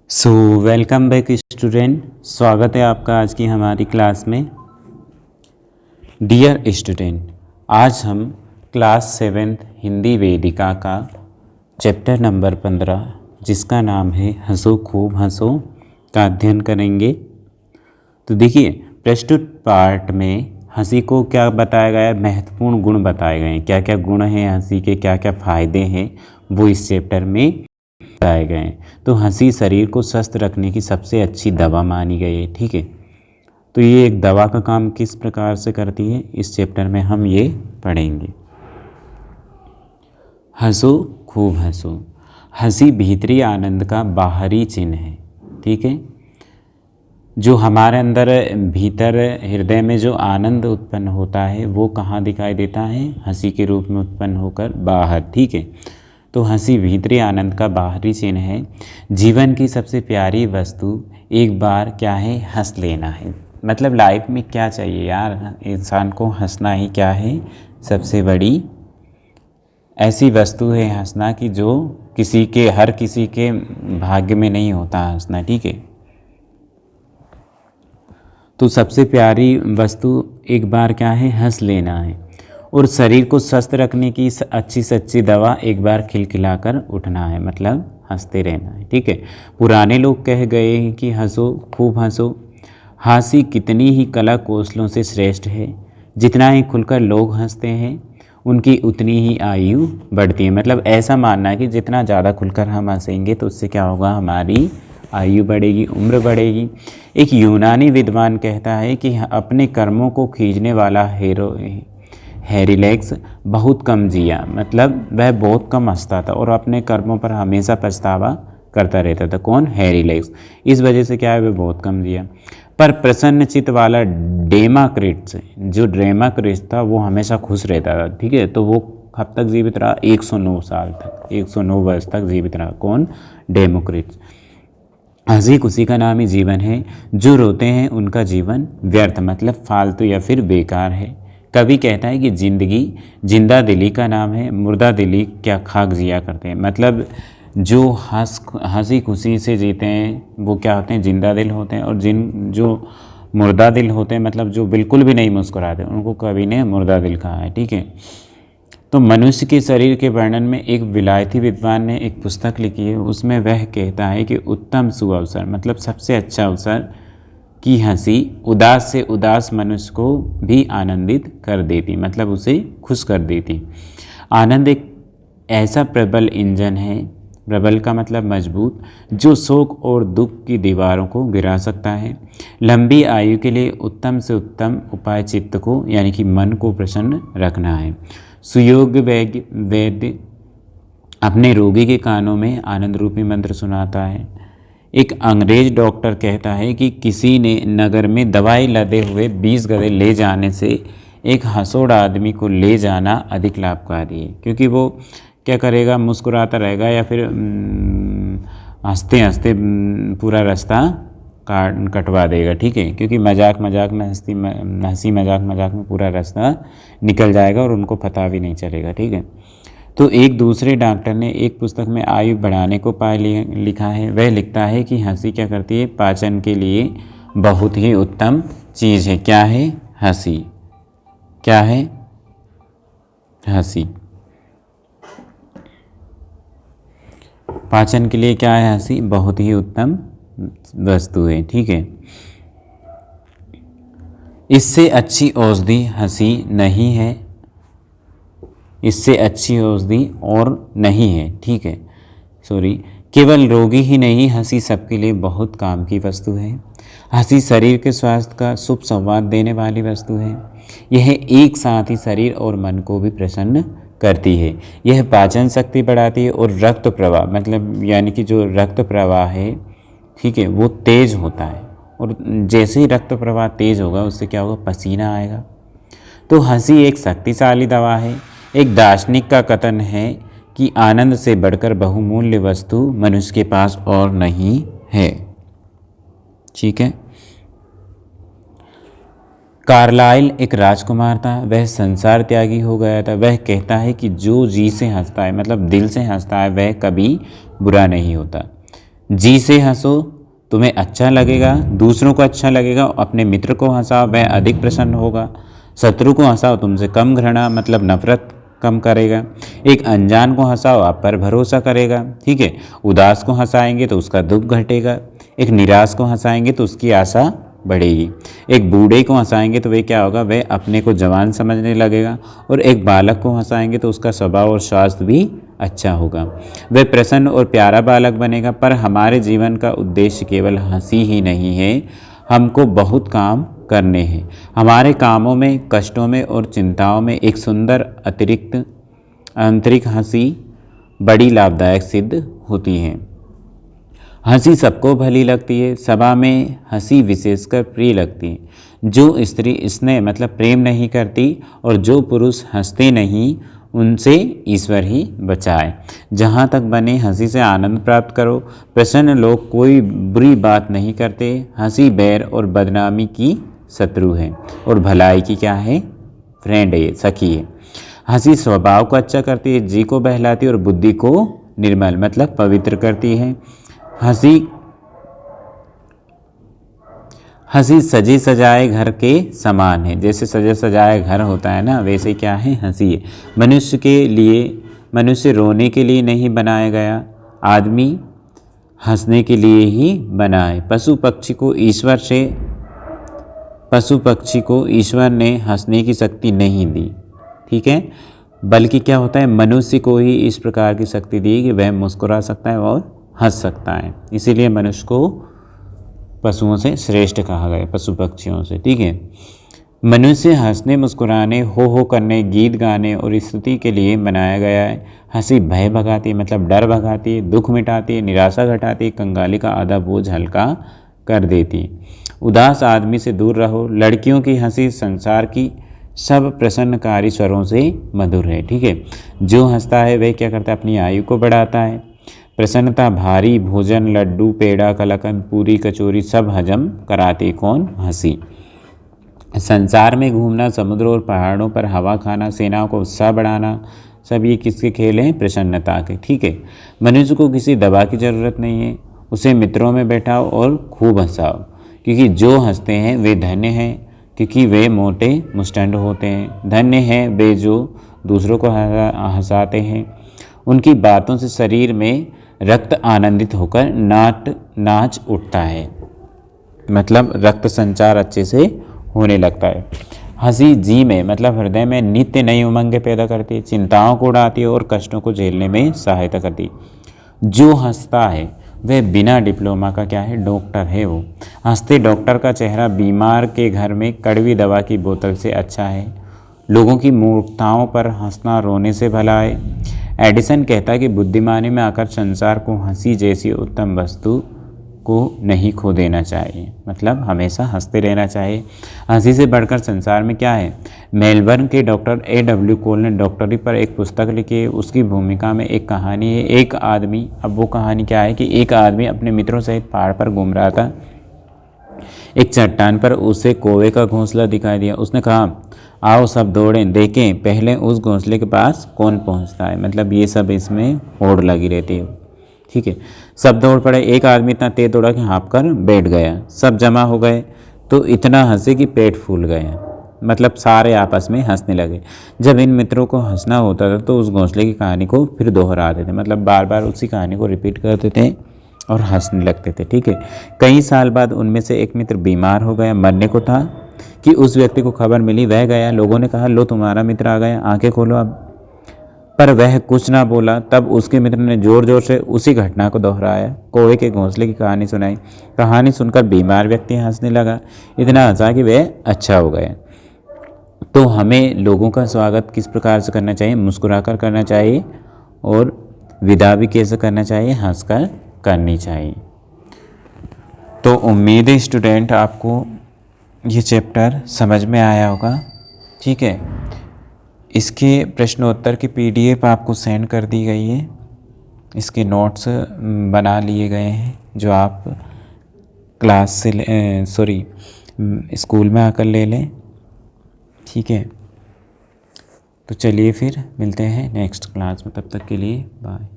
So welcome back student. स्वागत है आपका आज की हमारी क्लास में। डियर स्टूडेंट, आज हम क्लास 7th हिंदी वेदिका का चैप्टर नंबर 15 जिसका नाम है हंसो खूब हंसो का अध्ययन करेंगे। तो देखिए, प्रस्तुत पार्ट में हंसी को क्या बताया गया है, महत्वपूर्ण गुण बताए गए हैं। क्या क्या गुण हैं हंसी के, क्या क्या फ़ायदे हैं, वो इस चैप्टर में बताए गए हैं। तो हंसी शरीर को स्वस्थ रखने की सबसे अच्छी दवा मानी गई है। ठीक है, तो ये एक दवा का काम किस प्रकार से करती है, इस चैप्टर में हम ये पढ़ेंगे। हंसो खूब हंसो। हंसी भीतरी आनंद का बाहरी चिन्ह है। ठीक है, जो हमारे अंदर भीतर हृदय में जो आनंद उत्पन्न होता है वो कहाँ दिखाई देता है, हंसी के रूप में उत्पन्न होकर बाहर। ठीक है, तो हंसी भीतरी आनंद का बाहरी चिन्ह है। जीवन की सबसे प्यारी वस्तु एक बार क्या है, हंस लेना है। मतलब लाइफ में क्या चाहिए यार, इंसान को हंसना ही क्या है, सबसे बड़ी ऐसी वस्तु है हंसना कि जो हर किसी के भाग्य में नहीं होता हंसना। ठीक है, तो सबसे प्यारी वस्तु एक बार क्या है, हंस लेना है। और शरीर को स्वस्थ रखने की अच्छी से अच्छी दवा एक बार खिलखिलाकर उठना है, मतलब हंसते रहना है। ठीक है, पुराने लोग कह गए हैं कि हंसो खूब हंसो। हंसी कितनी ही कला कौशलों से श्रेष्ठ है। जितना ही खुलकर लोग हंसते हैं उनकी उतनी ही आयु बढ़ती है। मतलब ऐसा मानना है कि जितना ज़्यादा खुलकर हम हंसेंगे तो उससे क्या होगा, हमारी आयु बढ़ेगी, उम्र बढ़ेगी। एक यूनानी विद्वान कहता है कि अपने कर्मों को खींचने वाला हेरिलेक्स बहुत कम जिया। मतलब वह बहुत कम हंसता था और अपने कर्मों पर हमेशा पछतावा करता रहता था। कौन, हेरिलेक्स। इस वजह से क्या है, वह बहुत कम जिया। पर प्रसन्न चित्त वाला डेमाक्रिट्स, जो डेमाक्रिट्स था वो हमेशा खुश रहता था। ठीक है, तो वो कब तक जीवित रहा, 109 साल तक, 109 वर्ष तक जीवित रहा। कौन, डेमोक्रिट्स। हंसी खुशी का नाम ही जीवन है। जो रोते हैं उनका जीवन व्यर्थ, मतलब फालतू या फिर बेकार है। कवि कहता है कि जिंदगी जिंदा दिली का नाम है, मुर्दा दिली क्या खाक जिया करते हैं। मतलब जो हंसी खुशी से जीते हैं वो क्या होते हैं, जिंदा दिल होते हैं। और जो मुर्दा दिल होते हैं, मतलब जो बिल्कुल भी नहीं मुस्कुराते, उनको कवि ने मुर्दा दिल कहा है। ठीक है, तो मनुष्य के शरीर के वर्णन में एक विलायती विद्वान ने एक पुस्तक लिखी है। उसमें वह कहता है कि उत्तम सुअवसर, मतलब सबसे अच्छा अवसर की हंसी उदास से उदास मनुष्य को भी आनंदित कर देती, मतलब उसे खुश कर देती। आनंद एक ऐसा प्रबल इंजन है, प्रबल का मतलब मजबूत, जो शोक और दुख की दीवारों को गिरा सकता है। लंबी आयु के लिए उत्तम से उत्तम उपाय चित्त को यानी कि मन को प्रसन्न रखना है। सुयोग वैद्य अपने रोगी के कानों में आनंद रूपी मंत्र सुनाता है। एक अंग्रेज डॉक्टर कहता है कि किसी ने नगर में दवाई लदे हुए 20 गधे ले जाने से एक हंसोड़ आदमी को ले जाना अधिक लाभकारी है, क्योंकि वो क्या करेगा, मुस्कुराता रहेगा या फिर हंसते हंसते पूरा रास्ता कटवा देगा। ठीक है, क्योंकि मजाक मजाक में हंसी मजाक मजाक में पूरा रास्ता निकल जाएगा और उनको पता भी नहीं चलेगा। ठीक है, तो एक दूसरे डॉक्टर ने एक पुस्तक में आयु बढ़ाने को उपाय लिखा है। वह लिखता है कि हंसी क्या करती है, पाचन के लिए बहुत ही उत्तम चीज़ है। क्या है, हंसी। क्या है, हंसी। पाचन के लिए क्या है, हंसी बहुत ही उत्तम वस्तु है। ठीक है, इससे अच्छी औषधि हंसी नहीं है, इससे अच्छी औषधि और नहीं है। ठीक है, केवल रोगी ही नहीं, हंसी सबके लिए बहुत काम की वस्तु है। हंसी शरीर के स्वास्थ्य का शुभ संवाद देने वाली वस्तु है। यह एक साथ ही शरीर और मन को भी प्रसन्न करती है। यह पाचन शक्ति बढ़ाती है और रक्त प्रवाह, मतलब यानी कि जो रक्त प्रवाह है, ठीक है, वो तेज होता है। और जैसे ही रक्त प्रवाह तेज होगा उससे क्या होगा, पसीना आएगा। तो हंसी एक शक्तिशाली दवा है। एक दार्शनिक का कथन है कि आनंद से बढ़कर बहुमूल्य वस्तु मनुष्य के पास और नहीं है। ठीक है, कार्लाइल एक राजकुमार था, वह संसार त्यागी हो गया था। वह कहता है कि जो जी से हंसता है, मतलब दिल से हंसता है, वह कभी बुरा नहीं होता। जी से हंसो, तुम्हें अच्छा लगेगा, दूसरों को अच्छा लगेगा। अपने मित्र को हंसाओ, वह अधिक प्रसन्न होगा। शत्रु को हंसाओ, तुमसे कम घृणा मतलब नफरत कम करेगा। एक अनजान को हंसाओ, आप पर भरोसा करेगा। ठीक है। उदास को हंसाएंगे तो उसका दुख घटेगा। एक निराश को हंसाएंगे तो उसकी आशा बढ़ेगी। एक बूढ़े को हंसाएंगे तो वह क्या होगा, वह अपने को जवान समझने लगेगा। और एक बालक को हंसाएंगे तो उसका स्वभाव और स्वास्थ्य भी अच्छा होगा, वह प्रसन्न और प्यारा बालक बनेगा। पर हमारे जीवन का उद्देश्य केवल हंसी ही नहीं है, हमको बहुत काम करने हैं। हमारे कामों में, कष्टों में और चिंताओं में एक सुंदर अतिरिक्त आंतरिक हंसी बड़ी लाभदायक सिद्ध होती है। हंसी सबको भली लगती है, सभा में हंसी विशेषकर प्रिय लगती है। जो स्त्री स्नेह मतलब प्रेम नहीं करती और जो पुरुष हंसते नहीं, उनसे ईश्वर ही बचाए। जहाँ तक बने हंसी से आनंद प्राप्त करो। प्रसन्न लोग कोई बुरी बात नहीं करते। हंसी बैर और बदनामी की शत्रु है और भलाई की क्या है, फ्रेंड है, सखी है। हंसी स्वभाव को अच्छा करती है, जी को बहलाती है और बुद्धि को निर्मल मतलब पवित्र करती है। हंसी सजे सजाए घर के समान है। जैसे सजे सजाए घर होता है ना, वैसे क्या है, हंसी है। मनुष्य के लिए, मनुष्य रोने के लिए नहीं बनाया गया, आदमी हंसने के लिए ही बना है। पशु पक्षी को ईश्वर ने हंसने की शक्ति नहीं दी, ठीक है, बल्कि क्या होता है, मनुष्य को ही इस प्रकार की शक्ति दी कि वह मुस्कुरा सकता है और हंस सकता है। इसीलिए मनुष्य को पशुओं से श्रेष्ठ कहा गया, पशु पक्षियों से। ठीक है। मनुष्य हंसने, मुस्कुराने, हो करने, गीत गाने और स्तुति के लिए बनाया गया है। हंसी भय भगाती है मतलब डर भगाती है, दुख मिटाती है, निराशा घटाती है, कंगाली का आधा बोझ हल्का कर देती है। उदास आदमी से दूर रहो। लड़कियों की हंसी संसार की सब प्रसन्नकारी स्वरों से मधुर है। ठीक है। जो हंसता है वह क्या करता है, अपनी आयु को बढ़ाता है। प्रसन्नता भारी भोजन, लड्डू, पेड़ा, कलाकंद, पूरी, कचौरी सब हजम कराती कौन, हंसी। संसार में घूमना, समुद्र और पहाड़ों पर हवा खाना, सेनाओं को उत्साह बढ़ाना, सब ये किसके खेल हैं, प्रसन्नता के। ठीक है। मनुष्य को किसी दवा की ज़रूरत नहीं है, उसे मित्रों में बैठाओ और खूब हंसाओ, क्योंकि जो हंसते हैं वे धन्य हैं, क्योंकि वे मोटे मुस्टंड होते हैं। धन्य हैं वे जो दूसरों को हंसाते हैं। उनकी बातों से शरीर में रक्त आनंदित होकर नाच उठता है, मतलब रक्त संचार अच्छे से होने लगता है। हंसी जी में मतलब हृदय में नित्य नई उमंगें पैदा करती है, चिंताओं को उड़ाती है और कष्टों को झेलने में सहायता करती है। जो हंसता है वह बिना डिप्लोमा का क्या है, डॉक्टर है। वो हंसते डॉक्टर का चेहरा बीमार के घर में कड़वी दवा की बोतल से अच्छा है। लोगों की मूर्खताओं पर हंसना रोने से भला है। एडिसन कहता है कि बुद्धिमानी में आकर संसार को हंसी जैसी उत्तम वस्तु को नहीं खो देना चाहिए, मतलब हमेशा हंसते रहना चाहिए। हंसी से बढ़कर संसार में क्या है। मेलबर्न के डॉक्टर A.W. कोल ने डॉक्टरी पर एक पुस्तक लिखी है। उसकी भूमिका में एक कहानी है। एक आदमी, अब वो कहानी क्या है कि एक आदमी अपने मित्रों सहित पहाड़ पर घूम रहा था। एक चट्टान पर उसे कौवे का घोंसला दिखाई दिया। उसने कहा, आओ सब दौड़ें, देखें पहले उस घोंसले के पास कौन पहुंचता है। मतलब ये सब इसमें होड़ लगी रहती है। ठीक है। सब दौड़ पड़े। एक आदमी इतना तेज दौड़ा कि हाँप कर बैठ गया। सब जमा हो गए तो इतना हंसे कि पेट फूल गया, मतलब सारे आपस में हंसने लगे। जब इन मित्रों को हंसना होता था तो उस घोंसले की कहानी को फिर दोहराते थे, मतलब बार बार उसी कहानी को रिपीट करते थे और हंसने लगते थे। ठीक है। कई साल बाद उनमें से एक मित्र बीमार हो गया, मरने को था कि उस व्यक्ति को खबर मिली। वह गया, लोगों ने कहा, लो तुम्हारा मित्र आ गया, आंखें खोलो अब। पर वह कुछ ना बोला। तब उसके मित्र ने जोर जोर से उसी घटना को दोहराया, कौवे के घोंसले की कहानी सुनाई। कहानी सुनकर बीमार व्यक्ति हंसने लगा, इतना हंसा कि वह अच्छा हो गया। तो हमें लोगों का स्वागत किस प्रकार से करना चाहिए, मुस्कुराकर करना चाहिए, और विदा भी कैसे करना चाहिए, हंसकर करनी चाहिए। तो उम्मीद है स्टूडेंट आपको ये चैप्टर समझ में आया होगा। ठीक है। इसके प्रश्नोत्तर की PDF आपको सेंड कर दी गई है। इसके नोट्स बना लिए गए हैं जो आप क्लास से स्कूल में आकर ले लें। ठीक है। तो चलिए फिर मिलते हैं नेक्स्ट क्लास में, तब तक के लिए बाय।